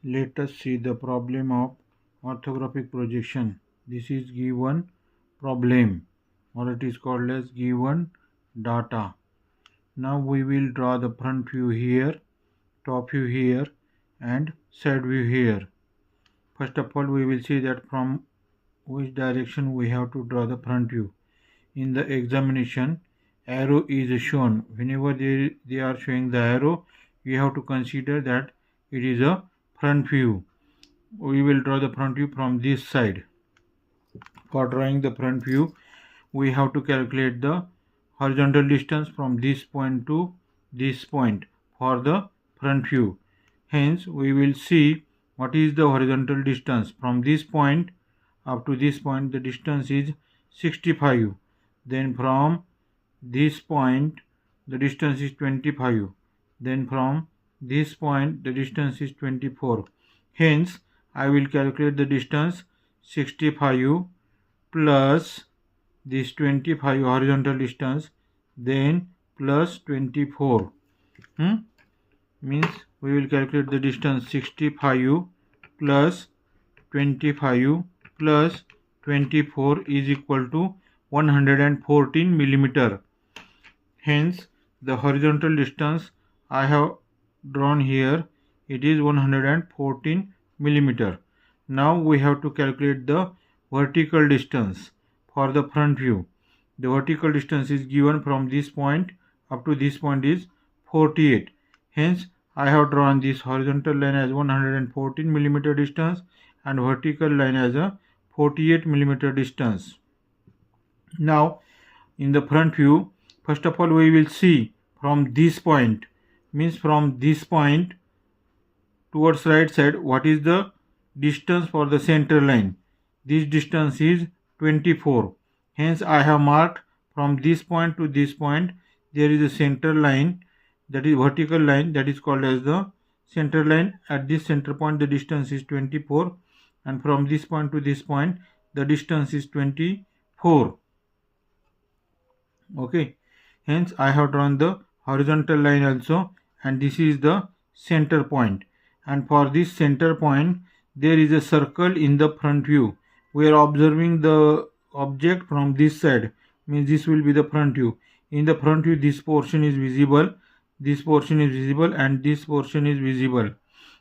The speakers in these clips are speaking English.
Let us see the problem of orthographic projection. This is given problem, or it is called as given data. Now we will draw the front view here, top view here, and side view here. First of all, we will see that from which direction we have to draw the front view. In the examination, arrow is shown. Whenever they are showing the arrow, you have to consider that it is a front view. We will draw the front view from this side. For drawing the front view, we have to calculate the horizontal distance from this point to this point for the front view. Hence, we will see what is the horizontal distance from this point up to this point. The distance is 65. Then from this point the distance is 25. Then from this point the distance is 24. Hence, I will calculate the distance 65 plus this 25 horizontal distance, then plus 24. Means we will calculate the distance 65 plus 25 plus 24 is equal to 114 millimeter. Hence, the horizontal distance I have drawn here, it is 114 millimeter. Now we have to calculate the vertical distance for the front view. The vertical distance is given from this point up to this point is 48. Hence, I have drawn this horizontal line as 114 millimeter distance and vertical line as a 48 millimeter distance. Now, in the front view, first of all we will see from this point, means from this point towards right side, what is the distance for the center line. This distance is 24. Hence, I have marked from this point to this point there is a center line, that is vertical line, that is called as the center line. At this center point the distance is 24, and from this point to this point the distance is 24. Okay, hence I have drawn the horizontal line also, and this is the center point. And for this center point there is a circle in the front view. We are observing the object from this side, means this will be the front view. In the front view this portion is visible, this portion is visible, and this portion is visible.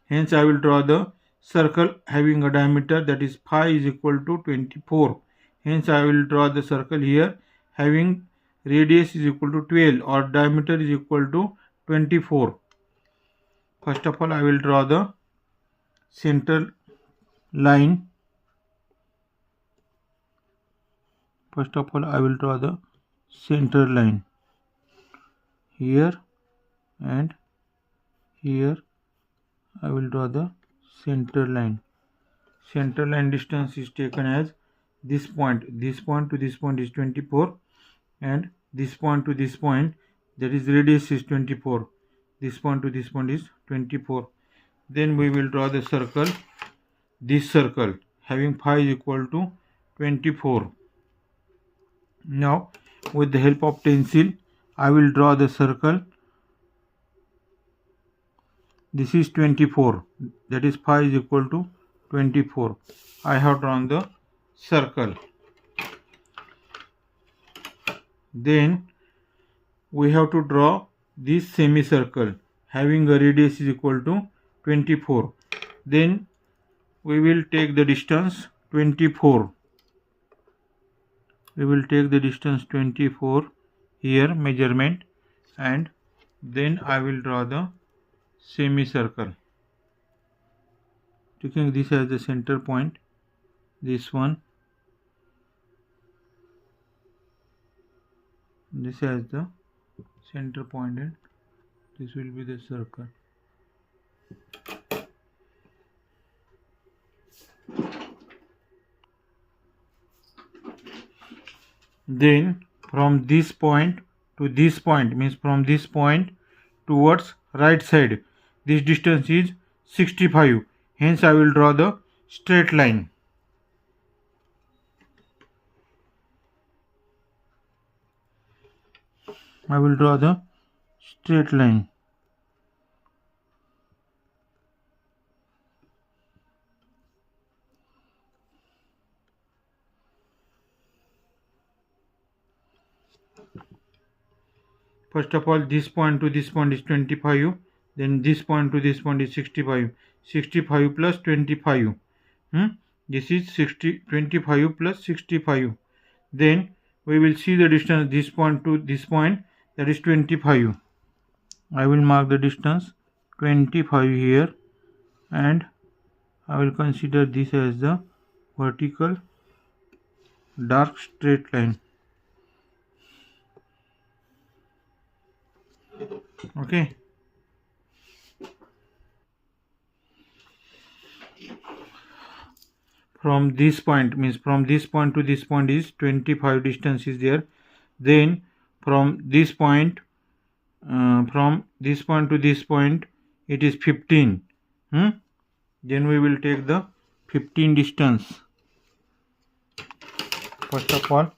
Hence I will draw the circle having a diameter, that is phi is equal to 24. Hence I will draw the circle here having radius is equal to 12 or diameter is equal to 24. First of all, I will draw the center line. First of all, I will draw the center line here, and here I will draw the center line. Center line distance is taken as this point. This point to this point is 24, and this point to this point, that is radius is 24. This point to this point is 24. Then we will draw the circle, this circle having phi is equal to 24. Now with the help of pencil I will draw the circle. This is 24, that is phi is equal to 24. I have drawn the circle. Then we have to draw this semicircle having a radius is equal to 24. Then we will take the distance 24. We will take the distance 24 here, measurement, and then I will draw the semicircle, taking this as the center point, this one, this as the center point, and this will be the circle. Then from this point to this point, means from this point towards right side, this distance is 65. Hence I will draw the straight line. I will draw the straight line. First of all, this point to this point is 25. Then this point to this point is 65. 65 plus 25. This is 25 plus 65. Then we will see the distance this point to this point, that is 25. I will mark the distance 25 here, and I will consider this as the vertical dark straight line. Okay. From this point, means from this point to this point is 25 distance is there. Then from this point to this point it is 15. Then we will take the 15 distance. First of all,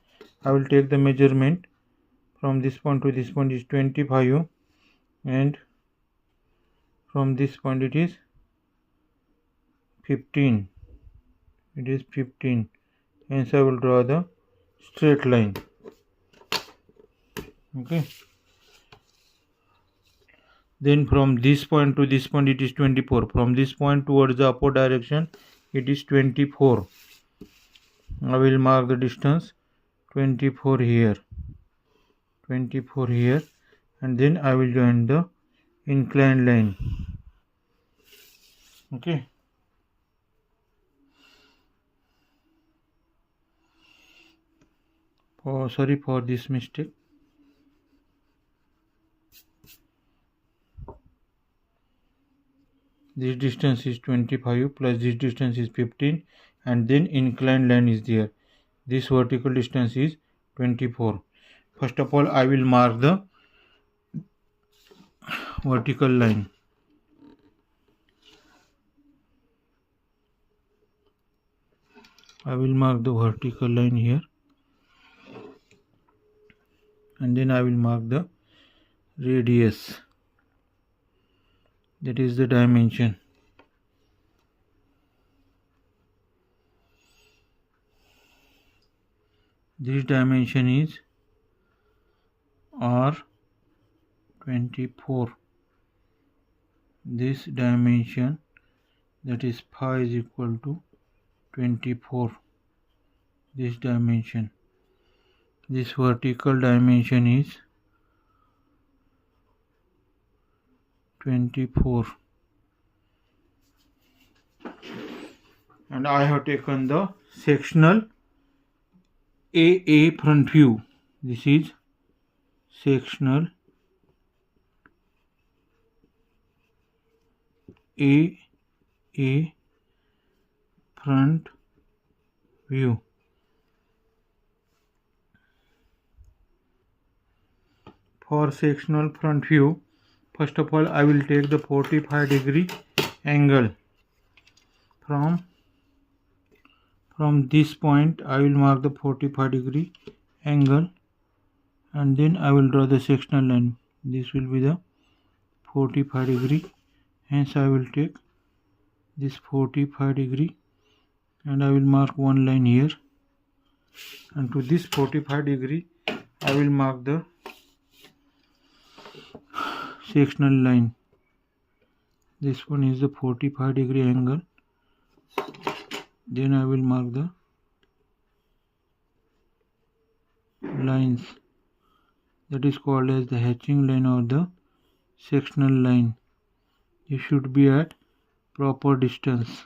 I will take the measurement. From this point to this point is 25, and from this point it is 15. It is 15. Hence I will draw the straight line. Okay. Then from this point to this point it is 24. From this point towards the upward direction it is 24. I will mark the distance 24 here. 24 here, and then I will join the inclined line. Okay. Sorry for this mistake. This distance is 25 plus this distance is 15, and then inclined line is there. This vertical distance is 24. First of all, I will mark the vertical line. I will mark the vertical line here, and then I will mark the radius, that is the dimension. This dimension is R24. This dimension, that is pi, is equal to 24. This dimension. This vertical dimension is 24. And I have taken the sectional AA front view. This is sectional AA front view. For sectional front view, first of all I will take the 45-degree angle. From this point I will mark the 45-degree angle, and then I will draw the sectional line. This will be the 45-degree. Hence I will take this 45-degree, and I will mark one line here, and to this 45-degree I will mark the sectional line. This one is the 45-degree angle. Then I will mark the lines, that is called as the hatching line or the sectional line. It should be at proper distance.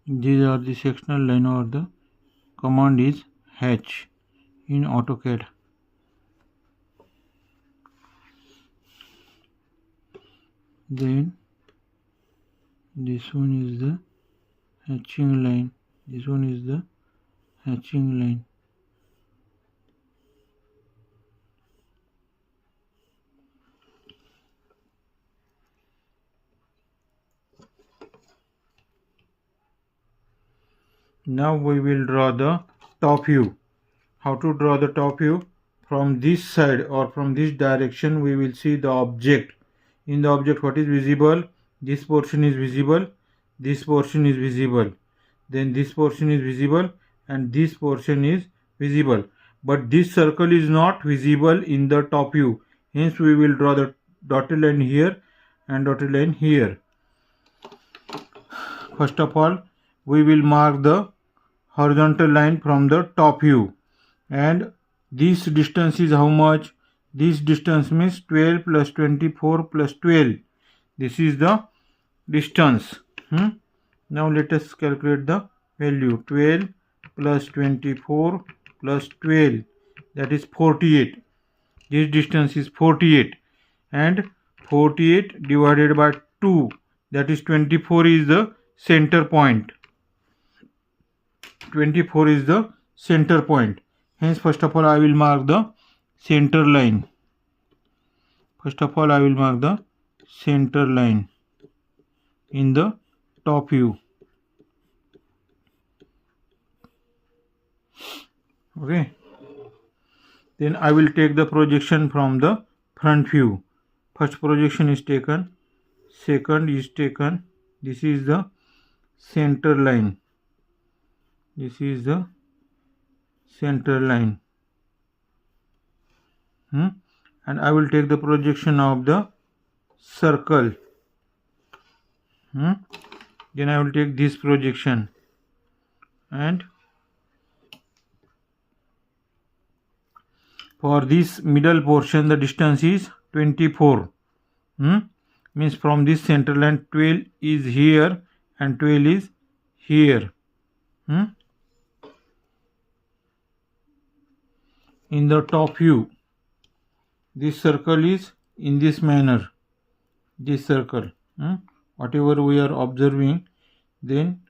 These are the sectional line, or the command is hatch in AutoCAD. Then this one is the hatching line. This one is the hatching line. Now we will draw the top view. How to draw the top view? From this side or from this direction we will see the object. In the object, what is visible? This portion is visible, this portion is visible, then this portion is visible, and this portion is visible, but this circle is not visible in the top view. Hence we will draw the dotted line here and dotted line here. First of all, we will mark the horizontal line from the top view, and this distance is how much? This distance means 12 plus 24 plus 12. This is the distance. Now let us calculate the value. 12 plus 24 plus 12, that is 48. This distance is 48, and 48 divided by 2, that is 24, is the center point. 24 is the center point. Hence, first of all, I will mark the center line. First of all, I will mark the center line in the top view. Okay. Then I will take the projection from the front view. First projection is taken. Second is taken. This is the center line. This is the center line. And I will take the projection of the circle. Then I will take this projection, and for this middle portion the distance is 24. Means from this center line 12 is here and 12 is here. In the top view, this circle is in this manner. This circle, whatever we are observing, then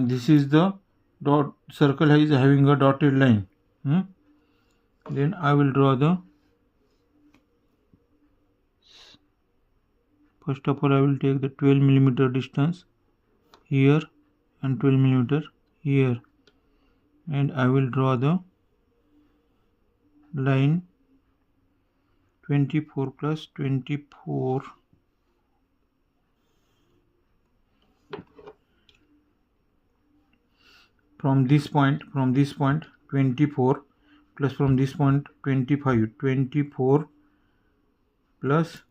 this is the dot circle is having a dotted line. Then I will draw the, first of all I will take the 12 millimeter distance here and 12 millimeter here, and I will draw the line 24 plus 24. From this point 24 plus from this point 25. 24 plus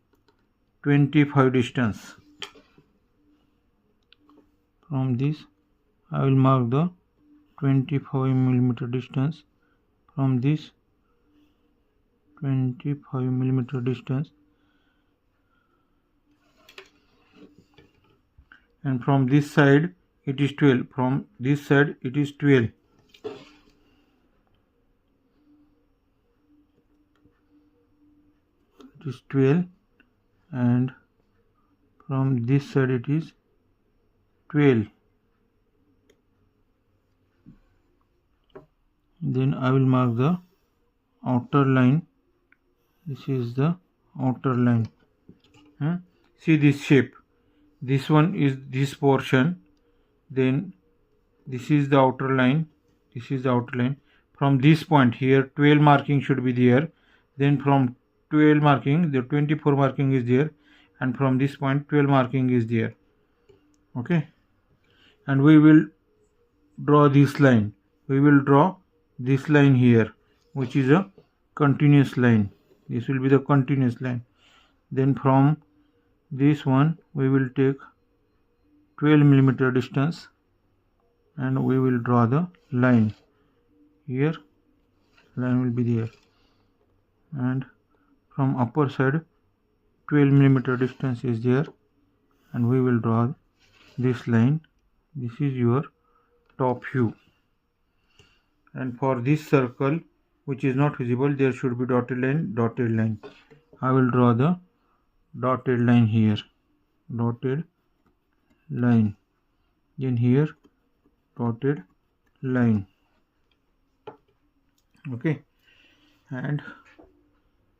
25 distance. From this I will mark the 25 millimeter distance. From this 25 millimeter distance, and from this side it is 12. From this side it is 12. It is 12, and from this side it is 12. Then I will mark the outer line. This is the outer line. See this shape. This one is this portion. Then this is the outer line. This is the outer line. From this point here 12 marking should be there. Then from 12 marking the 24 marking is there, and from this point 12 marking is there. Okay. And we will draw this line. We will draw this line here, which is a continuous line. This will be the continuous line. Then from this one we will take 12 millimeter distance, and we will draw the line here. Line will be there, and from upper side 12 millimeter distance is there, and we will draw this line. This is your top view. And for this circle which is not visible, there should be dotted line. I will draw the dotted line here. Dotted line. Then here dotted line. Okay. And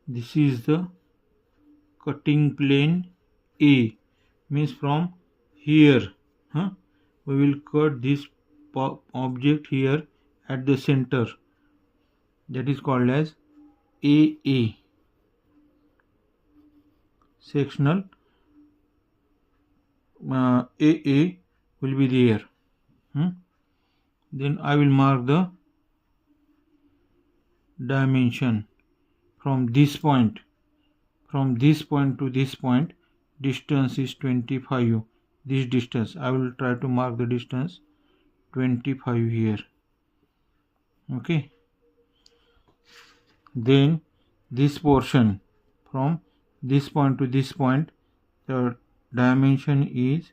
this is the cutting plane A. Means from here we will cut this object here at the center, that is called as AA, sectional AA will be there. Then I will mark the dimension from this point to this point. Distance is 25. This distance I will try to mark the distance 25 here. Okay. Then this portion from this point to this point, the dimension is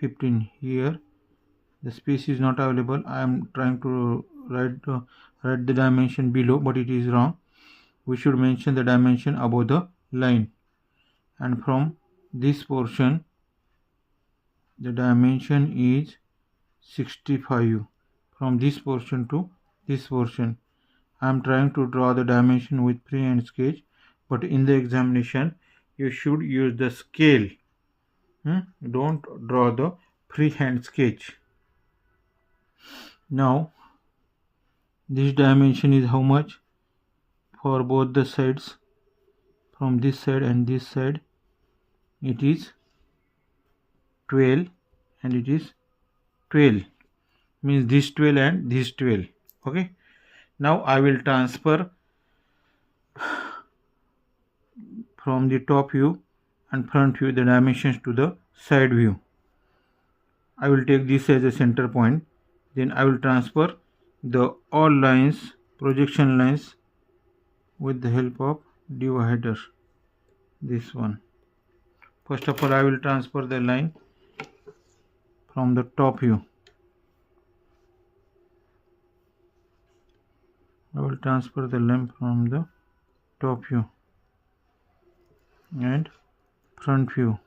15. Here the space is not available. I am trying to write the dimension below, but it is wrong. We should mention the dimension above the line. And from this portion, the dimension is 65. From this portion to this portion, I am trying to draw the dimension with freehand sketch, but in the examination you should use the scale. Don't draw the freehand sketch. Now this dimension is how much for both the sides? From this side and this side, it is 12 and it is 12, means this 12 and this 12. Okay. Now I will transfer from the top view and front view the dimensions to the side view. I will take this as a center point. Then I will transfer the all lines, projection lines, with the help of divider. This one. First of all, I will transfer the line from the top view. I will transfer the line from the top view and front view.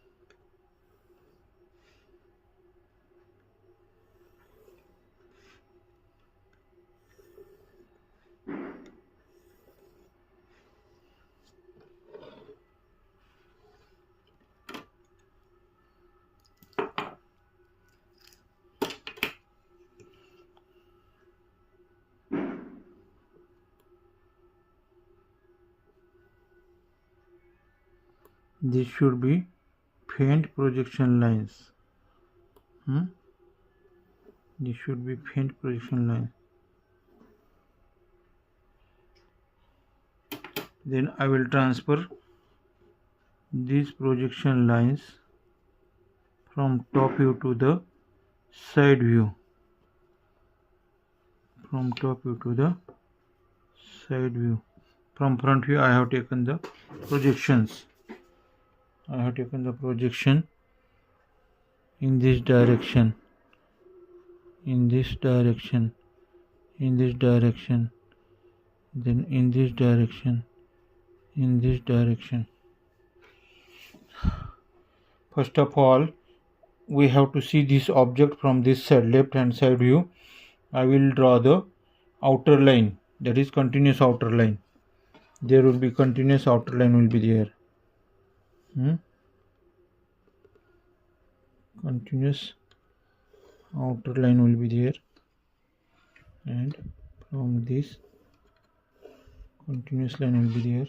This should be faint projection lines. This should be faint projection line. Then I will transfer these projection lines from top view to the side view. From top view to the side view. From front view I have taken the projections. I have taken the projection in this direction, in this direction, in this direction, then in this direction, in this direction. First of all, we have to see this object from this side, left hand side view. I will draw the outer line, that is continuous outer line. There will be continuous outer line will be there. Continuous outer line will be there, and from this continuous line will be there.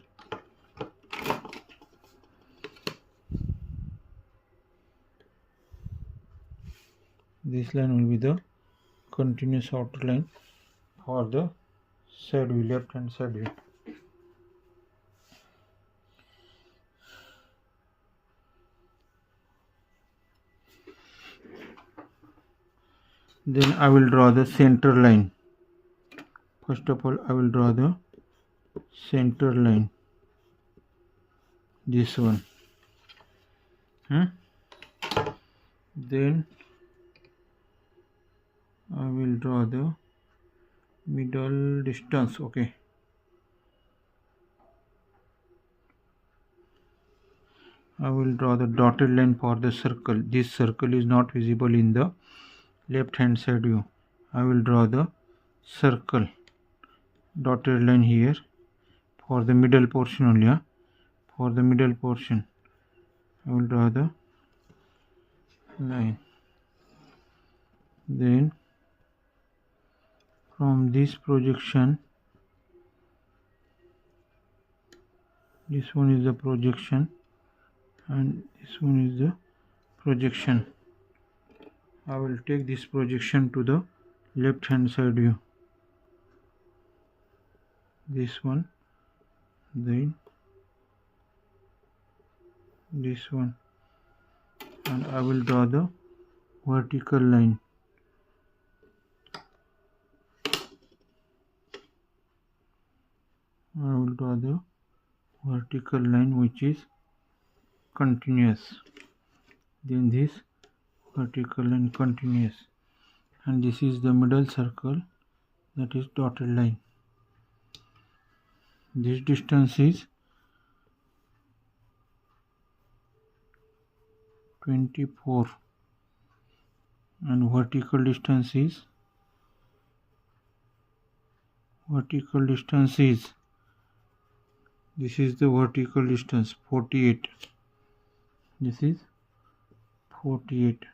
This line will be the continuous outer line for the side view, left hand side view. Then I will draw the center line. First of all, I will draw the center line. This one. Then I will draw the middle distance. Okay. I will draw the dotted line for the circle. This circle is not visible in the left hand side view. I will draw the circle, dotted line here for the middle portion only. For the middle portion I will draw the line. Then from this projection, this one is the projection and this one is the projection. I will take this projection to the left hand side view, this one, then this one, and I will draw the vertical line. I will draw the vertical line which is continuous, then this vertical line continuous, and this is the middle circle, that is dotted line. This distance is 24 and vertical distance is this is the vertical distance 48. This is 48.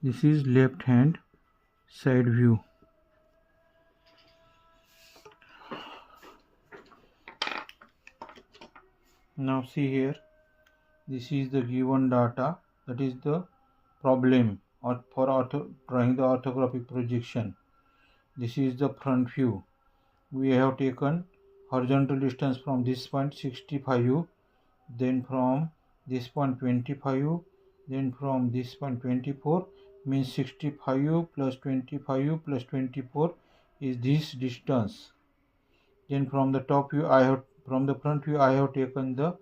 This is left hand side view. Now see here, this is the given data, that is the problem or for drawing the orthographic projection. This is the front view. We have taken horizontal distance from this point 65, then from this point 25, then from this point 24, means 65 plus 25 plus 24 is this distance. Then from the top view from the front view I have taken the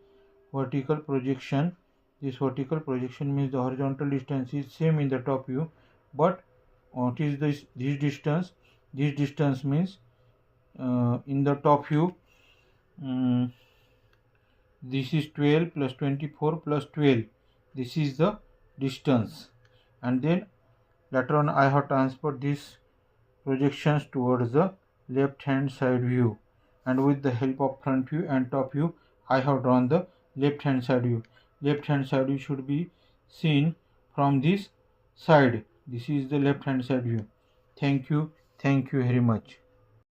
vertical projection. This vertical projection means the horizontal distance is same in the top view, but what is this distance? This distance means in the top view this is 12 plus 24 plus 12. This is the distance, and then later on I have transferred these projections towards the left hand side view, and with the help of front view and top view I have drawn the left hand side view. Left hand side view should be seen from this side. This is the left hand side view. Thank you very much.